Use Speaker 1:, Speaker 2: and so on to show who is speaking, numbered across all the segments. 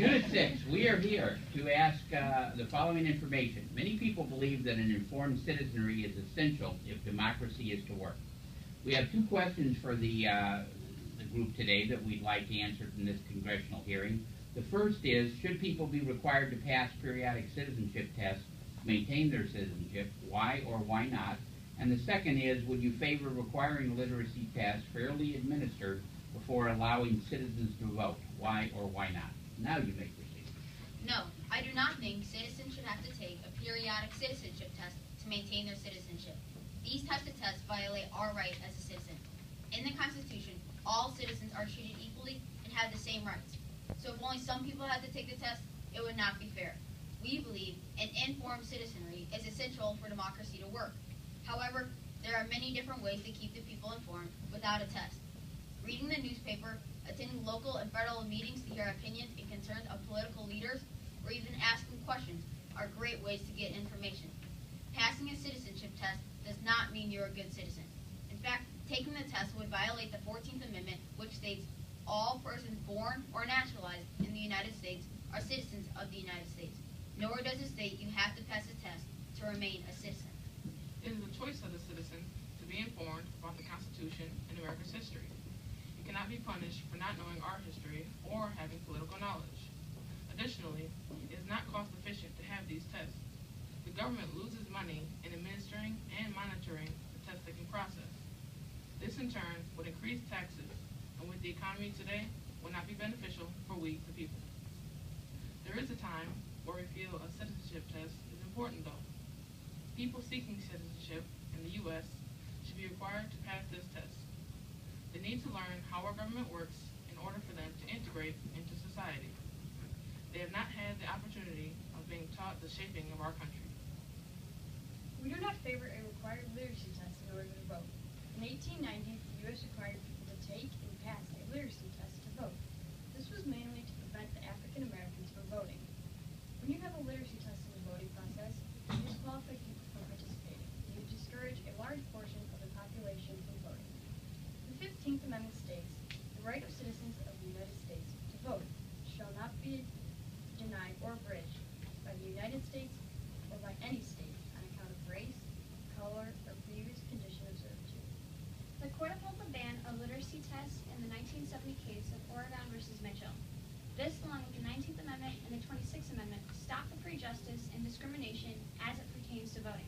Speaker 1: Unit 6, we are here to ask the following information. Many people believe that an informed citizenry is essential if democracy is to work. We have two questions for the group today that we'd like answered in this congressional hearing. The first is, should people be required to pass periodic citizenship tests to maintain their citizenship? Why or why not? And the second is, would you favor requiring literacy tests fairly administered before allowing citizens to vote? Why or why not? Now you may proceed.
Speaker 2: No, I do not think citizens should have to take a periodic citizenship test to maintain their citizenship. These types of tests violate our right as a citizen. In the Constitution, all citizens are treated equally and have the same rights. So if only some people had to take the test, it would not be fair. We believe an informed citizenry is essential for democracy to work. However, there are many different ways to keep the people informed without a test. Reading the newspaper, attending local and federal meetings to hear opinions and concerns of political leaders, or even asking questions are great ways to get information. Passing a citizenship test does not mean you're a good citizen. In fact, taking the test would violate the 14th Amendment, which states all persons born or naturalized in the United States are citizens of the United States. Nor does it state you have to pass a test to remain a citizen.
Speaker 3: It is the choice of the citizen to be informed about the Constitution and America's history. You cannot be punished for not knowing our history or having political knowledge. Additionally, it is not cost efficient to have these tests. The government loses money in administering and monitoring the test-taking process. This in turn would increase taxes, and with the economy today, would not be beneficial for we, the people. There is a time where we feel a citizenship test is important though. People seeking citizenship in the U.S. should be required to pass this test. They need to learn how our government works in order for them to integrate into society. They have not had the opportunity of being taught the shaping of our country.
Speaker 4: We do not favor a required literacy test in order to vote. In 1890, the U.S. required people to take and pass a literacy test to vote. This was mainly to prevent the African Americans from voting. When you have a literacy test in the voting process, you disqualify people from participating, and you discourage a large portion of the population from voting. The 15th Amendment states, the right of citizens of the United States to vote shall not be denied or abridged by the United States or by any state on account of race, color, or previous condition of servitude.
Speaker 5: The court upheld the ban of literacy tests in the 1970 case of Oregon versus Mitchell. This, along with the 19th Amendment and the 26th Amendment, stopped the prejudice and discrimination as it pertains to voting.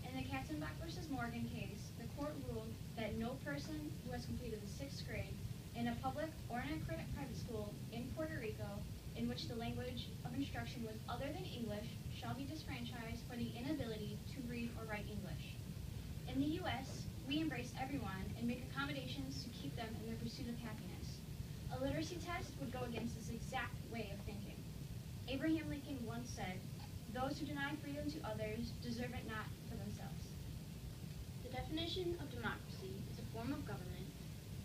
Speaker 5: In the Katzenbach versus Morgan case, the court ruled that no person who has completed the 6th grade in a public or an accredited private school in Puerto Rico in which the language of instruction was other than English shall be disfranchised for the inability to read or write English. In the U.S., we embrace everyone and make accommodations to keep them in their pursuit of happiness. A literacy test would go against this exact way of thinking. Abraham Lincoln once said, "Those who deny freedom to others deserve it not for themselves."
Speaker 6: The definition of democracy is a form of government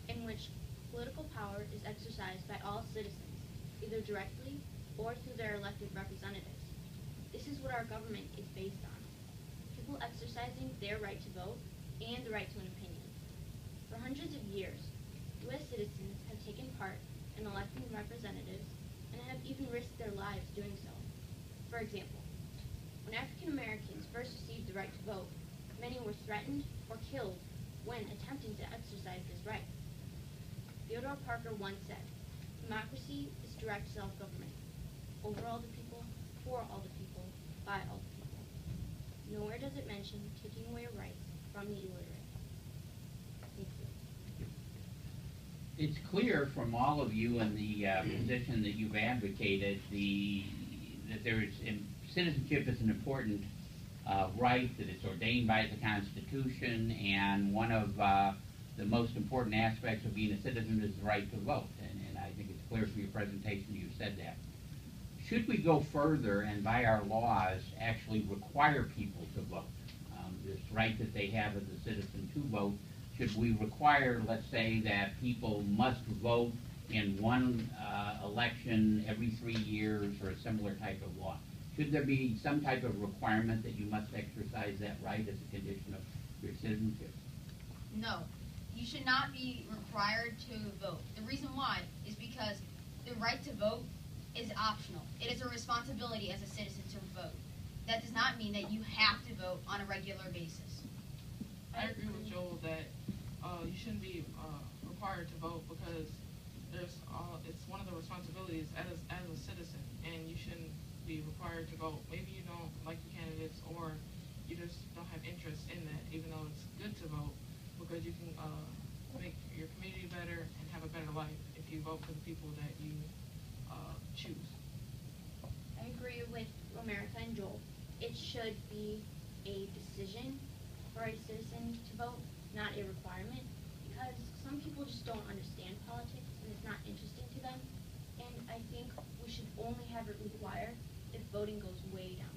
Speaker 6: in which political power is exercised by all citizens, either directly or through their elected representatives. This is what our government is based on: people exercising their right to vote and the right to an opinion. For hundreds of years, U.S. citizens have taken part in electing representatives and have even risked their lives doing so. For example, when African Americans first received the right to vote, many were threatened or killed when attempting to exercise this right. Theodore Parker once said, "Democracy is direct self-government, over all the people, for all the people, by all the people." Nowhere does it mention taking away rights from the illiterate. Thank you.
Speaker 1: It's clear from all of you in the position that you've advocated that citizenship is an important right, that it's ordained by the Constitution, and one of the most important aspects of being a citizen is the right to vote. And I think it's clear from your presentation you said that. Should we go further and by our laws actually require people to vote? This right that they have as a citizen to vote, should we require, let's say, that people must vote in one election every 3 years or a similar type of law? Should there be some type of requirement that you must exercise that right as a condition of your citizenship?
Speaker 2: No, you should not be required to vote. The reason why is because the right to vote is optional. It is a responsibility as a citizen to vote. That does not mean that you have to vote on a regular basis.
Speaker 3: I agree with Joel that you shouldn't be required to vote because it's one of the responsibilities as a citizen, and you shouldn't be required to vote. Maybe you don't like the candidates, or you just don't have interest in that, even though it's good to vote because you can make your community better and have a better life if you vote for the people that you choose.
Speaker 6: I agree with America and Joel. It should be a decision for a citizen to vote, not a requirement, because some people just don't understand politics and it's not interesting to them. And I think we should only have it required if voting goes way down.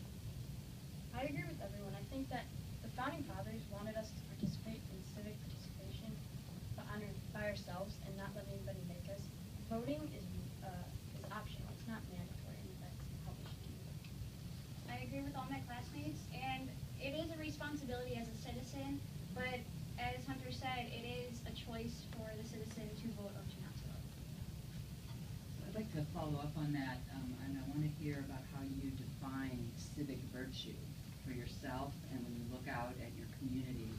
Speaker 4: I agree with everyone. I think that the founding fathers wanted us to participate in civic participation by ourselves and not let anybody make us. Voting is optional. It's not mandatory, and that's how we should do it.
Speaker 5: I agree with all my classmates, and it is a responsibility as a citizen, but as Hunter said, it is a choice for the citizen to vote or to not to vote.
Speaker 7: I'd like to follow up on that, and I want to hear about how you define civic virtue for yourself, and when you look out at your community,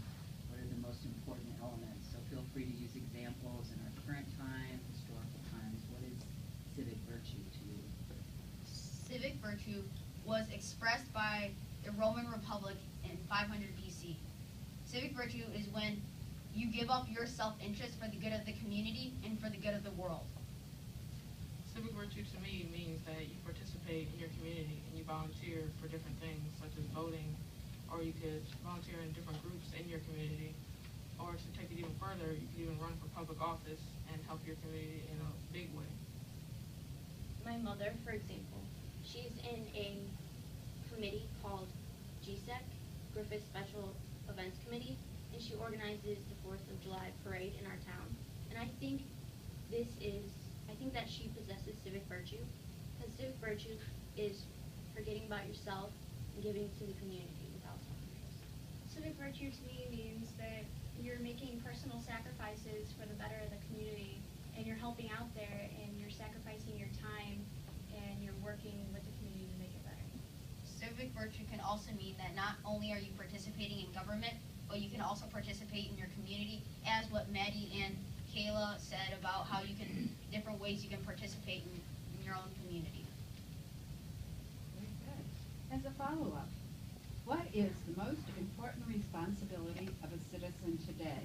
Speaker 7: what are the most important elements? So feel free to use examples in our current time, historical times. What is civic virtue to you?
Speaker 2: Civic virtue was expressed by the Roman Republic in 500 BC. Civic virtue is when you give up your self-interest for the good of the community and for the good of the world.
Speaker 3: Civic virtue to me means that you participate in your community and you volunteer for different things such as voting, or you could volunteer in different groups in your community, or to take it even further, you could even run for public office and help your community in a big way.
Speaker 6: My mother, for example, she's in a committee called GSEC, Griffith Special Events Committee, and she organizes the 4th of July parade in our town. And I think that she possesses civic virtue, because civic virtue is forgetting about yourself and giving to the community without self-interest.
Speaker 5: Civic virtue to me means that you're making personal sacrifices for the better of the community, and you're helping out there, and you're sacrificing your time, and you're working with the community to make it better.
Speaker 2: Civic virtue can also mean that not only are you participating in government, but you can also participate in your community, as what Maddie and Kayla said about how you can, different ways you can participate in your own community.
Speaker 8: Very good. As a follow-up, what is the most important responsibility of a citizen today?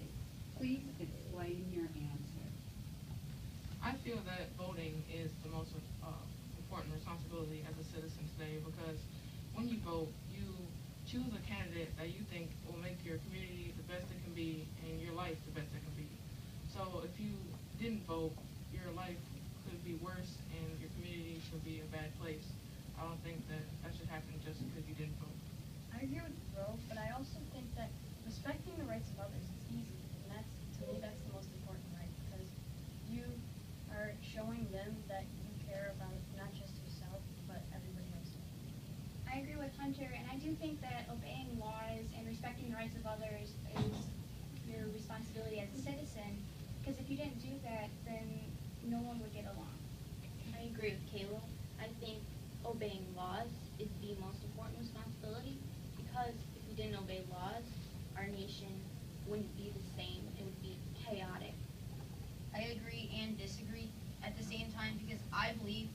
Speaker 8: Please explain your answer.
Speaker 3: I feel that voting is the most important responsibility as a citizen today because when you vote, you choose a candidate that you think will make your community the best it can be and your life the best it can be. So if you didn't vote, your life could be worse and your community could be a bad place. I don't think that should happen just because you didn't vote.
Speaker 4: I agree with Will, but I also think that respecting the rights of others is easy, and to me, that's the most important right, because you are showing them that you care about not just yourself, but everybody else.
Speaker 5: I agree with Hunter, and I do think that obeying laws and respecting the rights of others is your responsibility as a citizen, because if you didn't do that, then no one would get along.
Speaker 6: I agree with Kayla. I think obeying laws is the most important responsibility because if we didn't obey laws, our nation wouldn't be the same. It would be chaotic.
Speaker 2: I agree and disagree at the same time because I believe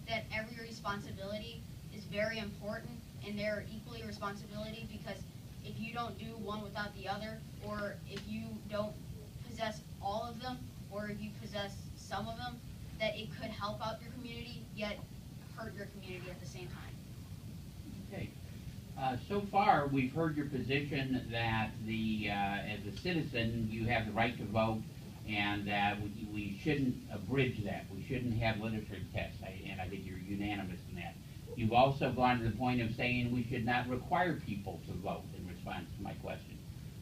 Speaker 2: that every responsibility is very important and they're equally responsibility because if you don't do one without the other, or if you don't possess all of them, or if you possess some of them, that it could help out your community, yet hurt your community at the same time.
Speaker 1: Okay. So far, we've heard your position that as a citizen, you have the right to vote, and that we shouldn't abridge that. We shouldn't have literature tests, and I think you're unanimous in that. You've also gone to the point of saying we should not require people to vote in response to my question.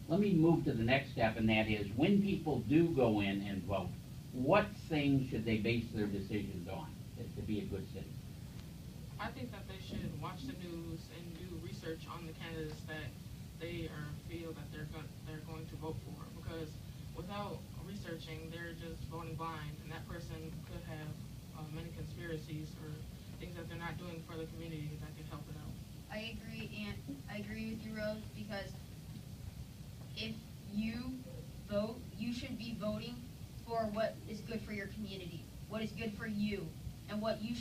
Speaker 1: Let me move to the next step, and that is when people do go in and vote, what things should they base their decisions on to be a good citizen?
Speaker 3: I think that they should watch the news and do research on the candidates that they feel that they're going to vote for. Because without researching, they're just voting blind, and that person could have many conspiracies or things that they're not doing for the community that can help it out.
Speaker 2: I agree, and I agree with you, Rose, because if you vote, you should be voting for what is good for your community, what is good for you, and what you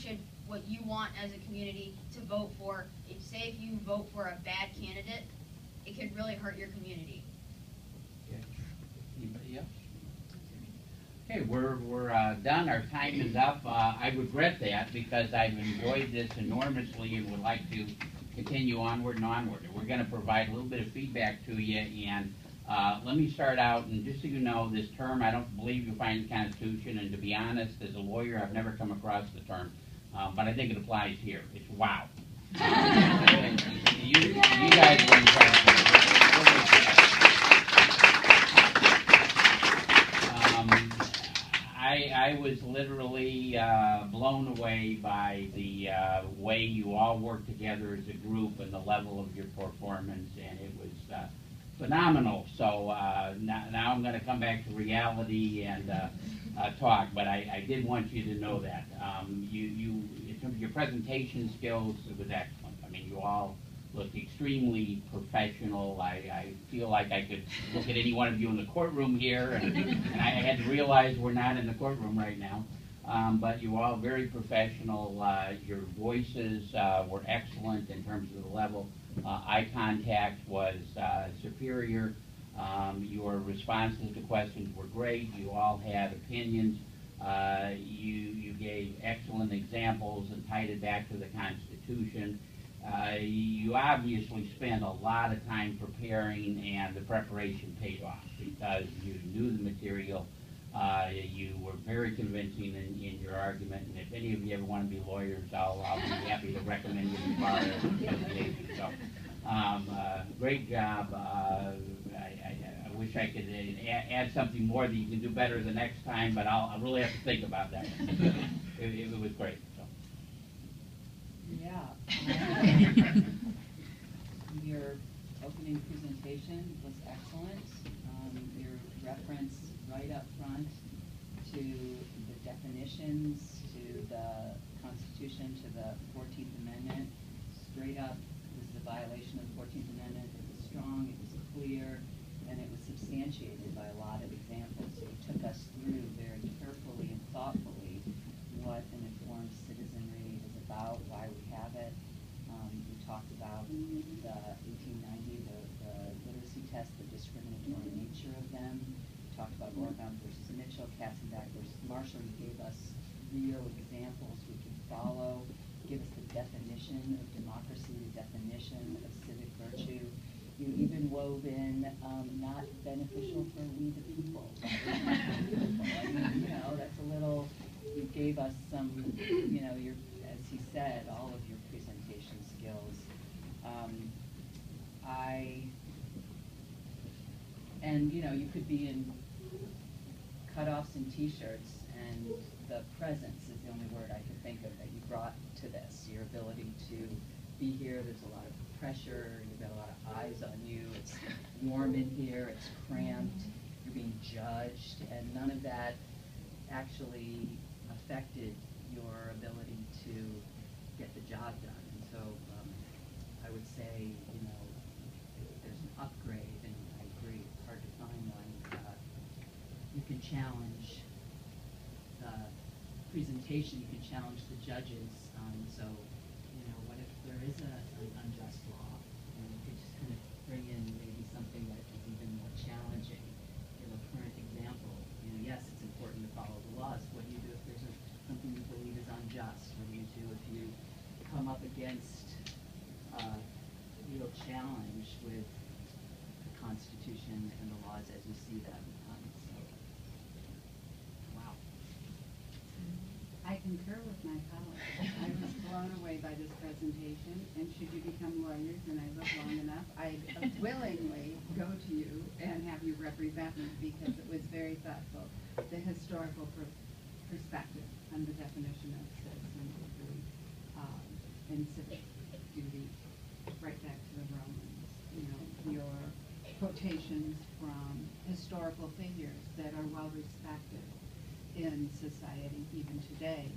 Speaker 2: want as a community to vote for. If you vote for a bad candidate, it could really hurt your community.
Speaker 1: Anybody else? Okay, we're done. Our time is up. I regret that because I've enjoyed this enormously and would like to continue onward and onward. We're going to provide a little bit of feedback to you, and let me start out, and just so you know, this term I don't believe you'll find in the Constitution, and to be honest, as a lawyer, I've never come across the term, but I think it applies here. It's wow. You guys were impressive. I was literally blown away by the way you all work together as a group and the level of your performance, and it was phenomenal. So now I'm going to come back to reality and talk, but I did want you to know that. You in terms of your presentation skills, it was excellent. I mean, you all looked extremely professional. I feel like I could look at any one of you in the courtroom here, and I had to realize we're not in the courtroom right now. But you all very professional. Your voices were excellent in terms of the level. Eye contact was superior. Your responses to questions were great. You all had opinions. You gave excellent examples and tied it back to the Constitution. You obviously spent a lot of time preparing, and the preparation paid off because you knew the material. You were very convincing in your argument, and if any of you ever want to be lawyers, I'll be happy to recommend you to bar association. So, great job. I wish I could add something more that you can do better the next time, but I'll really have to think about that. It was great. So.
Speaker 7: Yeah. Your opening presentation was excellent. Your reference right up front to the definitions, to the Constitution, to the 14th Amendment, straight up was the violation of the 14th Amendment. It was strong, it was clear, and it was substantiated by a lot of examples. So you took us through very carefully and thoughtfully what an informed citizenry is about, why we have it. We talked about the 1890, the literacy test, the discriminatory nature of them. We talked about Oregon versus Mitchell, Katzenbach versus Marshall. You gave us real examples we could follow. Give us the definition of democracy, the definition of civic virtue. You even wove in not beneficial for we the people. I mean, that's a little. You gave us some, your, as he said, all of your presentation skills. You could be in cutoffs and T-shirts, and the presence is the only word I could think of that you brought to this. Your ability to be here. There's a lot of pressure. You've got a lot of eyes on you. It's warm in here. It's cramped. You're being judged, and none of that actually affected your ability to get the job done. And so I would say, there's an upgrade, and I agree, it's hard to find one. You can challenge the presentation, you can challenge the judges. So, what if there is an unjust law? And you could just kind of bring in maybe something that is even more challenging. Give a current example. Yes, it's important to follow the laws. What do you do if there's something you believe is unjust? What do you do if you come up against a real challenge with the Constitution and the laws as you see them? Wow.
Speaker 8: I concur with my colleagues. I was blown away by this presentation, and should you become lawyers and I live long enough, I'd willingly go to you and have you represent me because it was very thoughtful. The historical perspective on the definition of citizenry and civic duty, right back to the Romans. Your quotations from historical figures that are well respected in society even today.